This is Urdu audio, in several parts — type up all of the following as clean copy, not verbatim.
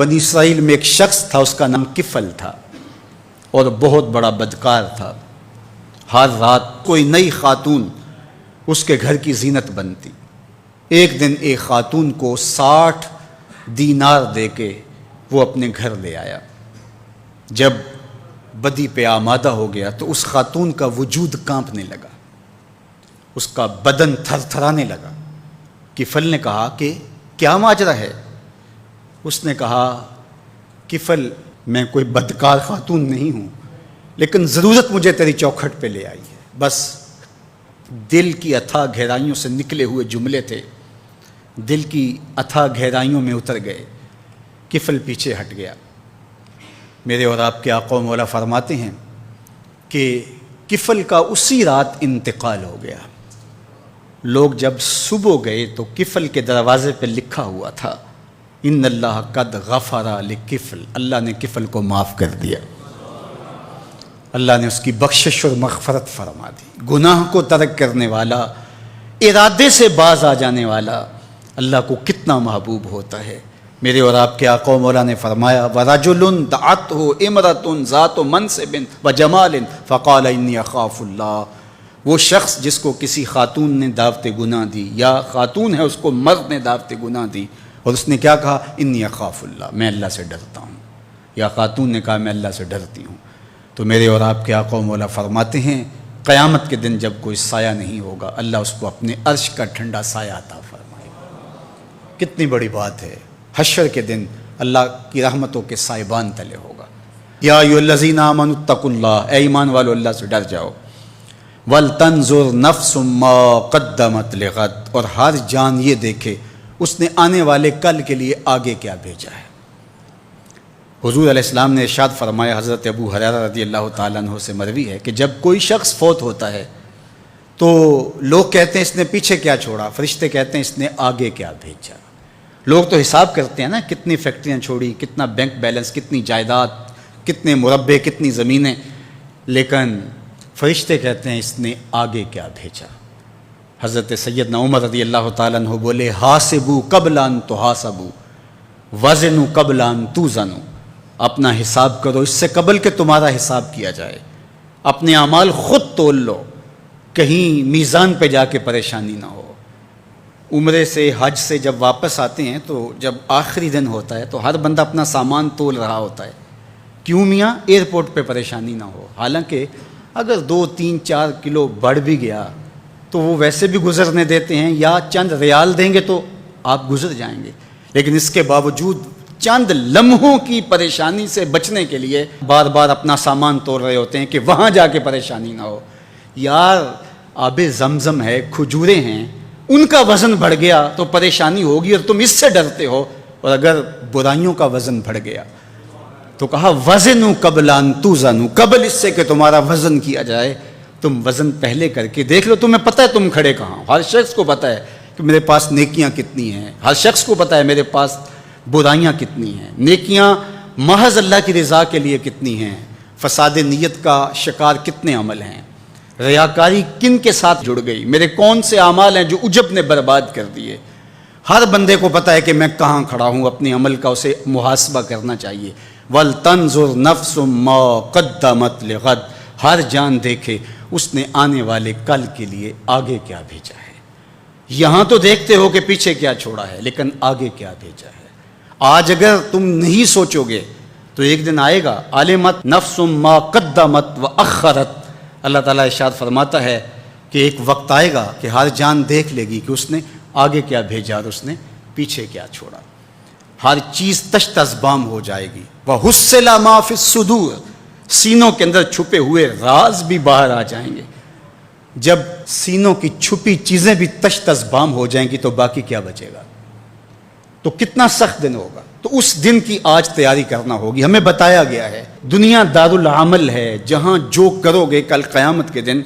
بنی اسرائیل میں ایک شخص تھا، اس کا نام کفل تھا اور بہت بڑا بدکار تھا۔ ہر رات کوئی نئی خاتون اس کے گھر کی زینت بنتی۔ ایک دن ایک خاتون کو 60 دینار دے کے وہ اپنے گھر لے آیا۔ جب بدی پہ آمادہ ہو گیا تو اس خاتون کا وجود کانپنے لگا، اس کا بدن تھر تھرانے لگا۔ کفل نے کہا کہ کیا ماجرا ہے؟ اس نے کہا کفل، میں کوئی بدکار خاتون نہیں ہوں، لیکن ضرورت مجھے تیری چوکھٹ پہ لے آئی ہے۔ بس دل کی اتھاہ گہرائیوں سے نکلے ہوئے جملے تھے، دل کی اتھاہ گہرائیوں میں اتر گئے۔ کفل پیچھے ہٹ گیا۔ میرے اور آپ کے آقا و مولا فرماتے ہیں کہ کفل کا اسی رات انتقال ہو گیا۔ لوگ جب صبح گئے تو کفل کے دروازے پہ لکھا ہوا تھا ان اللہ قد غفر لکفل، اللہ نے کفل کو معاف کر دیا، اللہ نے اس کی بخشش اور مغفرت فرما دی۔ گناہ کو ترک کرنے والا، ارادے سے باز آ جانے والا اللہ کو کتنا محبوب ہوتا ہے۔ میرے اور آپ کے آقا و مولا نے فرمایا وَرَجُلٌ دَعَتْهُ امْرَأَةٌ ذَاتُ مَنْصِبٍ وَجَمَالٍ فَقَالَ إِنِّي أَخَافُ اللَّهَ، وہ شخص جس کو کسی خاتون نے دعوت گناہ دی، یا خاتون ہے اس کو مرد نے دعوت گناہ دی، اور اس نے کیا کہا؟ انی اخاف اللہ، میں اللہ سے ڈرتا ہوں، یا خاتون نے کہا میں اللہ سے ڈرتی ہوں۔ تو میرے اور آپ کے آقا و مولا فرماتے ہیں قیامت کے دن جب کوئی سایہ نہیں ہوگا، اللہ اس کو اپنے عرش کا ٹھنڈا سایہ عطا فرمائے گا۔ کتنی بڑی بات ہے، حشر کے دن اللہ کی رحمتوں کے سائبان تلے ہوگا۔ یا ایھا الذین آمنوا اتقوا اللہ، اے ایمان والو اللہ سے ڈر جاؤ۔ وَلْتَنْظُرْ نَفْسٌ مَّا قَدَّمَتْ لِغَدٍ، اور ہر جان یہ دیکھے اس نے آنے والے کل کے لیے آگے کیا بھیجا ہے۔ حضور علیہ السلام نے ارشاد فرمایا، حضرت ابو ہریرہ رضی اللہ تعالیٰ عنہ سے مروی ہے کہ جب کوئی شخص فوت ہوتا ہے تو لوگ کہتے ہیں اس نے پیچھے کیا چھوڑا، فرشتے کہتے ہیں اس نے آگے کیا بھیجا۔ لوگ تو حساب کرتے ہیں نا، کتنی فیکٹریاں چھوڑی، کتنا بینک بیلنس، کتنی جائیداد، کتنے مربع، کتنی زمینیں، لیکن فرشتے کہتے ہیں اس نے آگے کیا بھیجا۔ حضرت سیدنا عمر رضی اللہ تعالیٰ عنہ بولے حاسبوا قبل ان تحاسبوا وزنوا قبل ان توزنوا، اپنا حساب کرو اس سے قبل کہ تمہارا حساب کیا جائے، اپنے اعمال خود تول لو، کہیں میزان پہ جا کے پریشانی نہ ہو۔ عمرے سے حج سے جب واپس آتے ہیں تو جب آخری دن ہوتا ہے تو ہر بندہ اپنا سامان تول رہا ہوتا ہے، کیوں میاں؟ ایئرپورٹ پہ پریشانی نہ ہو۔ حالانکہ اگر 2 3 4 کلو بڑھ بھی گیا تو وہ ویسے بھی گزرنے دیتے ہیں، یا چند ریال دیں گے تو آپ گزر جائیں گے، لیکن اس کے باوجود چند لمحوں کی پریشانی سے بچنے کے لیے بار بار اپنا سامان توڑ رہے ہوتے ہیں کہ وہاں جا کے پریشانی نہ ہو۔ یار آب زمزم ہے، کھجوریں ہیں، ان کا وزن بڑھ گیا تو پریشانی ہوگی اور تم اس سے ڈرتے ہو، اور اگر برائیوں کا وزن بڑھ گیا تو کہا وزنوا قبل ان توزنوا، قبل اس سے کہ تمہارا وزن کیا جائے تم وزن پہلے کر کے دیکھ لو، تمہیں پتہ ہے تم کھڑے کہاں۔ ہر شخص کو پتہ ہے کہ میرے پاس نیکیاں کتنی ہیں، ہر شخص کو پتہ ہے میرے پاس برائیاں کتنی ہیں، نیکیاں محض اللہ کی رضا کے لیے کتنی ہیں، فساد نیت کا شکار کتنے عمل ہیں، ریاکاری کن کے ساتھ جڑ گئی، میرے کون سے اعمال ہیں جو عجب نے برباد کر دیے۔ ہر بندے کو پتہ ہے کہ میں کہاں کھڑا ہوں، اپنے عمل کا اسے محاسبہ کرنا چاہیے۔ وَلْتَنْظُرْ نَفْسٌ مَّا قَدَّمَتْ لِغَدٍ، ہر جان دیکھے اس نے آنے والے کل کے لیے آگے کیا بھیجا ہے۔ یہاں تو دیکھتے ہو کہ پیچھے کیا چھوڑا ہے، لیکن آگے کیا بھیجا ہے۔ آج اگر تم نہیں سوچو گے تو ایک دن آئے گا عَلِمَتْ نَفْسٌ مَّا قَدَّمَتْ وَأَخَّرَتْ، اللہ تعالیٰ ارشاد فرماتا ہے کہ ایک وقت آئے گا کہ ہر جان دیکھ لے گی کہ اس نے آگے کیا بھیجا اور اس نے پیچھے کیا چھوڑا۔ ہر چیز تشت ازبام ہو جائے گی۔ وَحُصِّلَ مَا فِي الصُّدُورِ، سینوں کے اندر چھپے ہوئے راز بھی باہر آ جائیں گے۔ جب سینوں کی چھپی چیزیں بھی تشت ازبام ہو جائیں گی تو باقی کیا بچے گا؟ تو کتنا سخت دن ہوگا۔ تو اس دن کی آج تیاری کرنا ہوگی۔ ہمیں بتایا گیا ہے دنیا دارالعمل ہے، جہاں جو کرو گے کل قیامت کے دن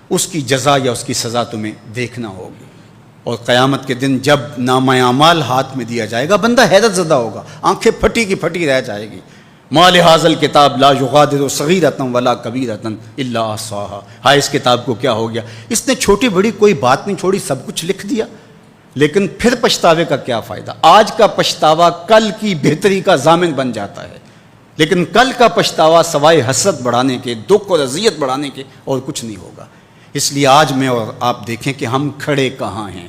اس کی جزا یا اس کی سزا تمہیں دیکھنا ہوگی۔ اور قیامت کے دن جب نامہ اعمال ہاتھ میں دیا جائے گا بندہ حیرت زدہ ہوگا، آنکھیں پھٹی کی پھٹی رہ جائے گی۔ ما لہذا الکتاب لا یغادر صغیرۃ ولا کبیرۃ الا احصاها، ہائے اس کتاب کو کیا ہو گیا، اس نے چھوٹی بڑی کوئی بات نہیں چھوڑی، سب کچھ لکھ دیا۔ لیکن پھر پچھتاوے کا کیا فائدہ؟ آج کا پچھتاوا کل کی بہتری کا ضامن بن جاتا ہے، لیکن کل کا پچھتاوا سوائے حسرت بڑھانے کے، دکھ اور اذیت بڑھانے کے اور کچھ نہیں ہوگا۔ اس لیے آج میں اور آپ دیکھیں کہ ہم کھڑے کہاں ہیں۔